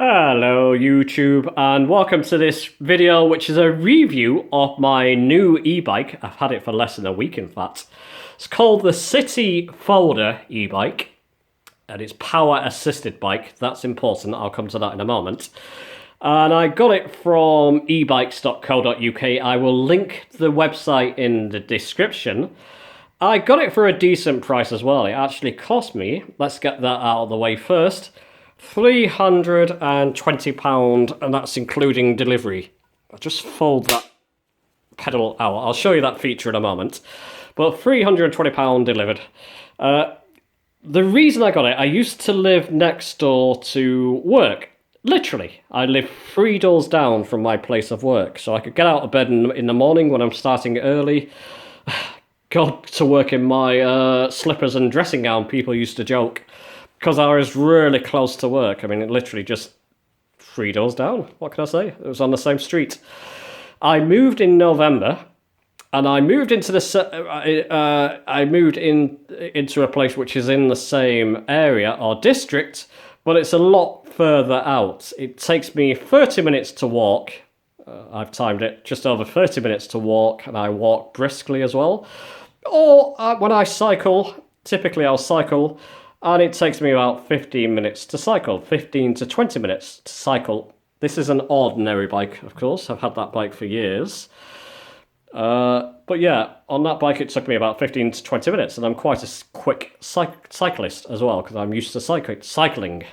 Hello YouTube and welcome to this video which is a review of my new e-bike. I've had it for less than a week in fact. It's called the City Folder e-bike and it's power assisted bike. That's important, I'll come to that in a moment. And I got it from ebikes.co.uk. I will link the website in the description. I got it for a decent price as well. It actually cost me, let's get that out of the way first, £320, and that's including delivery. I'll just fold that pedal out. I'll show you that feature in a moment. But £320 delivered. The reason I got it, I used to live next door to work. Literally, I live 3 doors down from my place of work, so I could get out of bed in the morning when I'm starting early. Go to work in my slippers and dressing gown, people used to joke. Because I was really close to work. I mean, it literally just 3 doors down. What can I say? It was on the same street. I moved in November, and I moved into into a place which is in the same area or district, but it's a lot further out. It takes me 30 minutes to walk. I've timed it just over 30 minutes to walk, and I walk briskly as well. Or when I cycle, typically I'll cycle. And it takes me about 15 minutes to cycle, 15 to 20 minutes to cycle. This is an ordinary bike, of course. I've had that bike for years. But yeah, on that bike it took me about 15 to 20 minutes, and I'm quite a quick cyclist as well, because I'm used to cycling.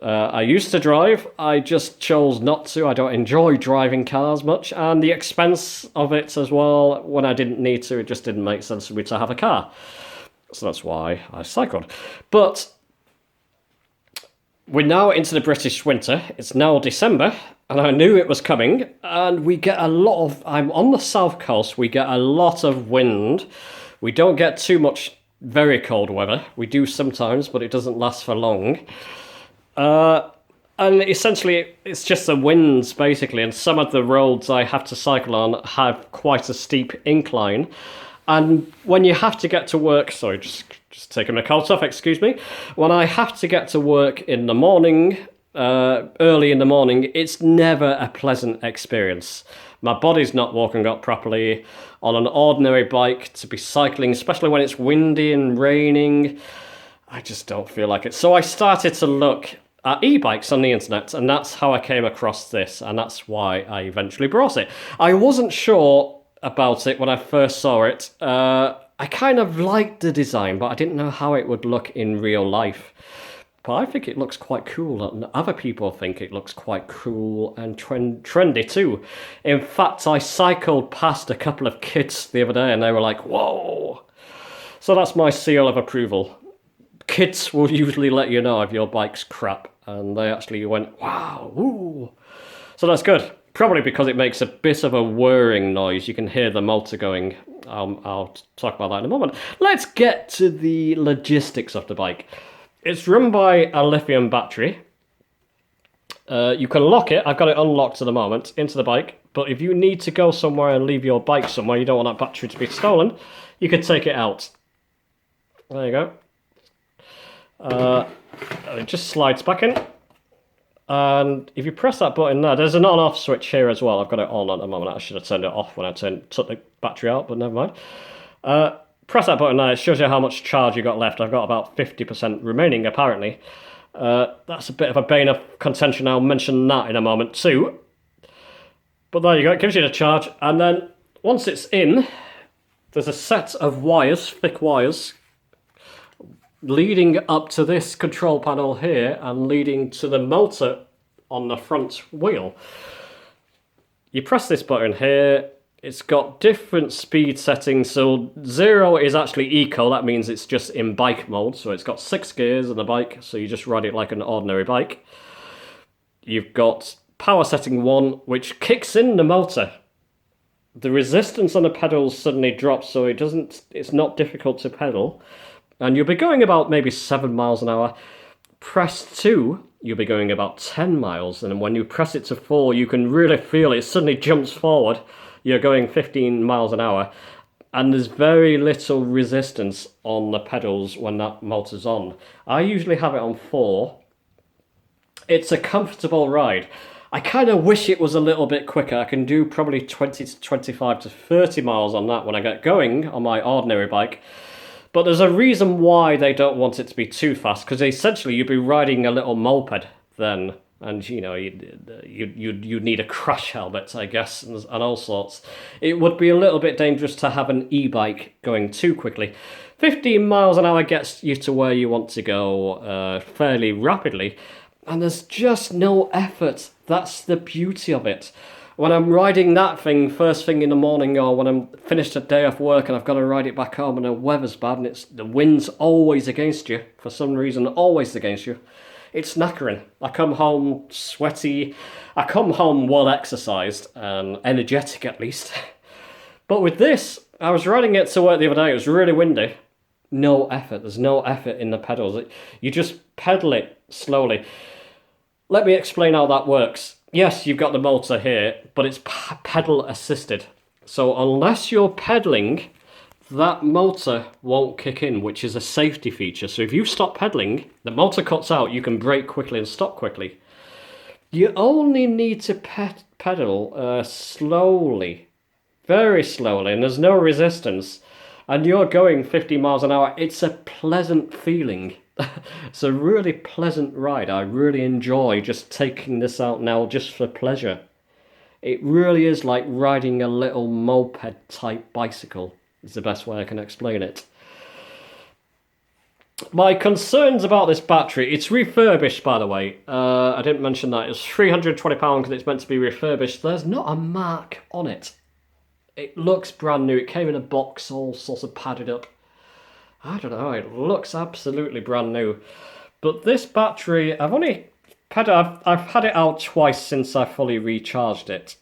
I used to drive, I just chose not to. I don't enjoy driving cars much, and the expense of it as well, when I didn't need to, it just didn't make sense for me to have a car. So that's why I cycled. But we're now into the British winter. It's now December, and I knew it was coming. And we get a lot of... I'm on the south coast. We get a lot of wind. We don't get too much very cold weather. We do sometimes, but it doesn't last for long. And essentially, it's just the winds, basically. And some of the roads I have to cycle on have quite a steep incline. And when you have to get to work, sorry, just taking my coat off, excuse me. When I have to get to work in the morning, early in the morning, it's never a pleasant experience. My body's not walking up properly on an ordinary bike to be cycling, especially when it's windy and raining. I just don't feel like it. So I started to look at e-bikes on the internet, and that's how I came across this, and that's why I eventually brought it. I wasn't sure about it when I first saw it. I kind of liked the design, but I didn't know how it would look in real life. But I think it looks quite cool, and other people think it looks quite cool and trendy too. In fact, I cycled past a couple of kids the other day, and they were like, whoa! So that's my seal of approval. Kids will usually let you know if your bike's crap, and they actually went, wow, woo! So that's good. Probably because it makes a bit of a whirring noise. You can hear the motor going. I'll talk about that in a moment. Let's get to the logistics of the bike. It's run by a lithium battery. You can lock it. I've got it unlocked at the moment into the bike. But if you need to go somewhere and leave your bike somewhere, you don't want that battery to be stolen, you can take it out. There you go. It just slides back in. And if you press that button there's an on-off switch here as well. I've got it on at the moment. I should have turned it off when I took the battery out, but never mind. Press that button there. It shows you how much charge you got left. I've got about 50% remaining, apparently. That's a bit of a bane of contention. I'll mention that in a moment too. But there you go. It gives you the charge. And then once it's in, there's a set of wires, thick wires, leading up to this control panel here and leading to the motor on the front wheel. You press this button here, it's got different speed settings. So 0 is actually eco, that means it's just in bike mode. So it's got 6 gears in the bike, so you just ride it like an ordinary bike. You've got power setting 1, which kicks in the motor. The resistance on the pedals suddenly drops, so it's not difficult to pedal. And you'll be going about maybe 7 miles an hour. Press 2, you'll be going about 10 miles. And when you press it to 4, you can really feel it suddenly jumps forward. You're going 15 miles an hour. And there's very little resistance on the pedals when that motor's on. I usually have it on 4. It's a comfortable ride. I kind of wish it was a little bit quicker. I can do probably 20 to 25 to 30 miles on that when I get going on my ordinary bike. But there's a reason why they don't want it to be too fast, because essentially you'd be riding a little moped then, and you'd need a crash helmet, I guess, and all sorts. It would be a little bit dangerous to have an e-bike going too quickly. 15 miles an hour gets you to where you want to go fairly rapidly, and there's just no effort. That's the beauty of it. When I'm riding that thing first thing in the morning, or when I'm finished a day off work and I've got to ride it back home and the weather's bad and the wind's always against you, for some reason, always against you, it's knackering. I come home sweaty, I come home well exercised and energetic at least. But with this, I was riding it to work the other day, it was really windy. No effort, there's no effort in the pedals. You just pedal it slowly. Let me explain how that works. Yes, you've got the motor here, but it's pedal assisted. So unless you're pedaling, that motor won't kick in, which is a safety feature. So if you stop pedaling, the motor cuts out, you can brake quickly and stop quickly. You only need to pedal slowly, very slowly, and there's no resistance. And you're going 50 miles an hour. It's a pleasant feeling. It's a really pleasant ride. I really enjoy just taking this out now just for pleasure. It really is like riding a little moped type bicycle, is the best way I can explain it. My concerns about this battery, it's refurbished by the way. I didn't mention that. It's £320 because it's meant to be refurbished. There's not a mark on it. It looks brand new. It came in a box all sort of padded up. I don't know, it looks absolutely brand new. But this battery, I've had it out twice since I fully recharged it.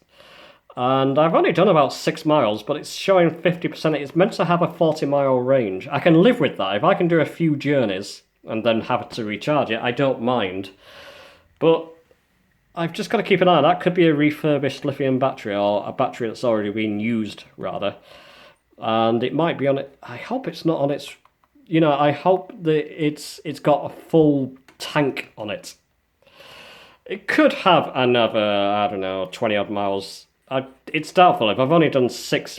And I've only done about 6 miles, but it's showing 50%. It's meant to have a 40-mile range. I can live with that. If I can do a few journeys and then have to recharge it, I don't mind. But I've just got to keep an eye on that. Could be a refurbished lithium battery, or a battery that's already been used, rather. And it might be on it. I hope it's not on its... I hope that it's got a full tank on it. It could have another, 20 odd miles. It's doubtful. If I've only done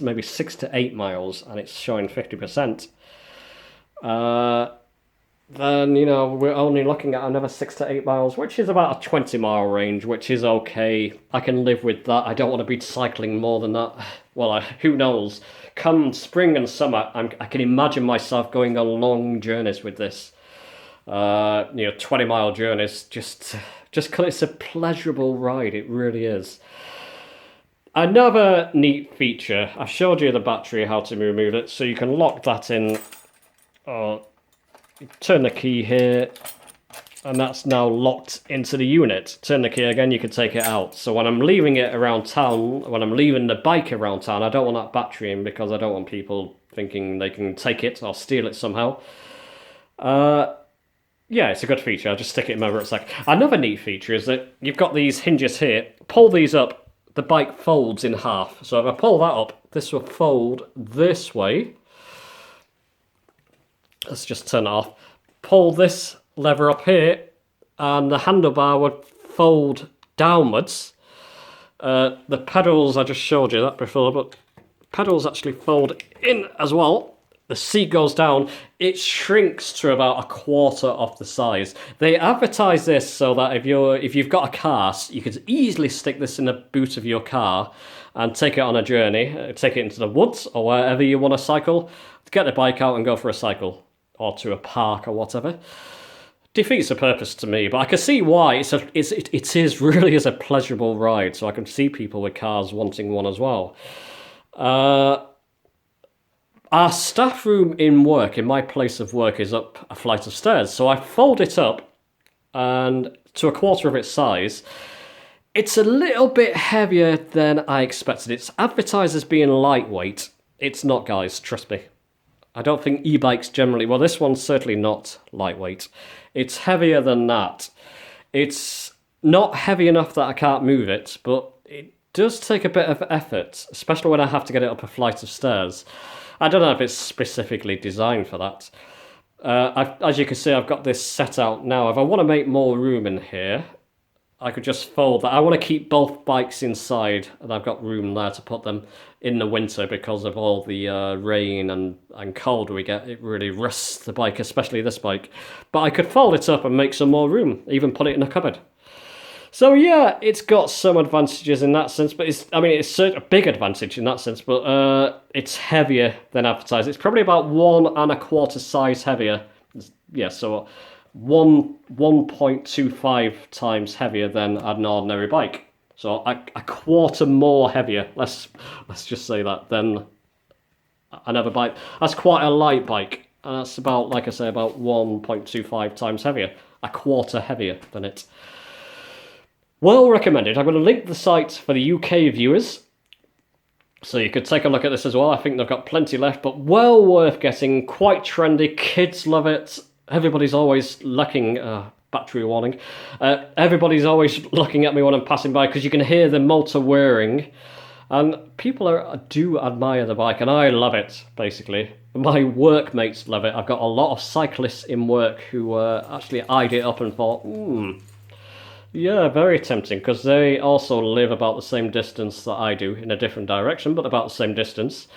maybe 6 to 8 miles, and it's showing 50%, then, we're only looking at another 6 to 8 miles, which is about a 20-mile range, which is okay. I can live with that. I don't want to be cycling more than that. Well, who knows? Come spring and summer, I can imagine myself going on long journeys with this. 20-mile journeys, just because it's a pleasurable ride, it really is. Another neat feature, I showed you the battery, how to remove it, so you can lock that in, turn the key here, and that's now locked into the unit. Turn the key again, you can take it out. So when I'm leaving it around town, when I'm leaving the bike around town, I don't want that battery in because I don't want people thinking they can take it or steal it somehow. Yeah, it's a good feature. I'll just stick it in my rucksack. Another neat feature is that you've got these hinges here. Pull these up, the bike folds in half. So if I pull that up, this will fold this way. Let's just turn it off. Pull this lever up here, and the handlebar would fold downwards. The pedals, I just showed you that before, but pedals actually fold in as well. The seat goes down. It shrinks to about a quarter of the size. They advertise this so that if you've got a car, you could easily stick this in the boot of your car and take it on a journey, take it into the woods or wherever you want to cycle, get the bike out and go for a cycle or to a park or whatever. Defeats the purpose to me, but I can see why. It is really is a pleasurable ride, so I can see people with cars wanting one as well. Our staff room in my place of work, is up a flight of stairs, so I fold it up and to a quarter of its size. It's a little bit heavier than I expected. It's advertised as being lightweight. It's not, guys, trust me. I don't think e-bikes generally... Well, this one's certainly not lightweight. It's heavier than that. It's not heavy enough that I can't move it, but it does take a bit of effort, especially when I have to get it up a flight of stairs. I don't know if it's specifically designed for that. As you can see, I've got this set out now. If I want to make more room in here, I could just fold that. I want to keep both bikes inside, and I've got room there to put them in the winter because of all the rain and cold we get. It really rusts the bike, especially this bike. But I could fold it up and make some more room, even put it in a cupboard. So yeah, it's got some advantages in that sense, but it's a big advantage in that sense, but it's heavier than advertised. It's probably about 1.25 size heavier. Yeah, so 1.25 times heavier than an ordinary bike. So a quarter more heavier. Let's just say that than another bike. That's quite a light bike, and that's about, like I say, about 1.25 times heavier. A quarter heavier than it. Well recommended. I'm going to link the site for the UK viewers, so you could take a look at this as well. I think they've got plenty left, but well worth getting. Quite trendy. Kids love it. Everybody's always looking. Battery warning. Everybody's always looking at me when I'm passing by because you can hear the motor whirring, and people do admire the bike, and I love it. Basically, my workmates love it. I've got a lot of cyclists in work who actually eyed it up and thought, yeah, very tempting, because they also live about the same distance that I do, in a different direction, but about the same distance.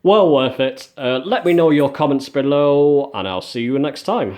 Well worth it. Let me know your comments below, and I'll see you next time.